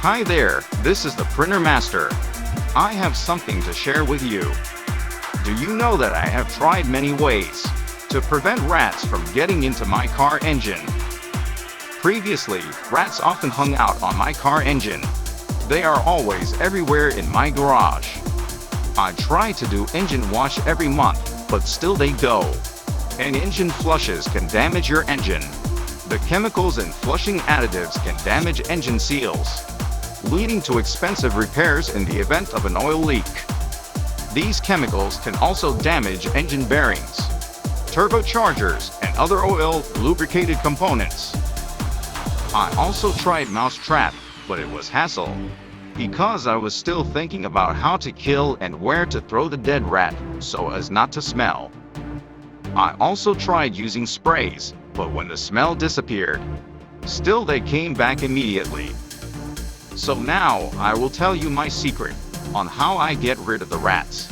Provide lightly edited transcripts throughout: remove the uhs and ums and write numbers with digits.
Hi there, this is the Printer Master. I have something to share with you. Do you know that I have tried many ways to prevent rats from getting into my car engine? Previously, rats often hung out on my car engine. They are always everywhere in my garage. I try to do engine wash every month, but still they go. And engine flushes can damage your engine. The chemicals in flushing additives can damage engine seals, leading to expensive repairs in the event of an oil leak. These chemicals can also damage engine bearings, turbochargers, and other oil-lubricated components. I also tried mousetrap, but it was hassle, because I was still thinking about how to kill and where to throw the dead rat so as not to smell. I also tried using sprays, but when the smell disappeared, still they came back immediately. So now I will tell you my secret on how I get rid of the rats.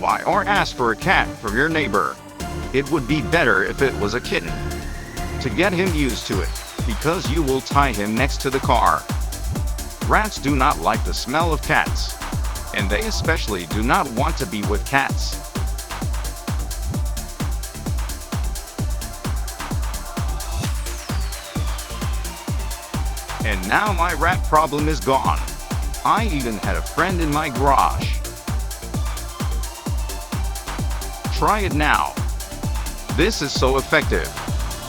Buy or ask for a cat from your neighbor. It would be better if it was a kitten, to get him used to it, because you will tie him next to the car. Rats do not like the smell of cats, and they especially do not want to be with cats. And now my rat problem is gone. I even had a friend in my garage. Try it now. This is so effective.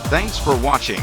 Thanks for watching.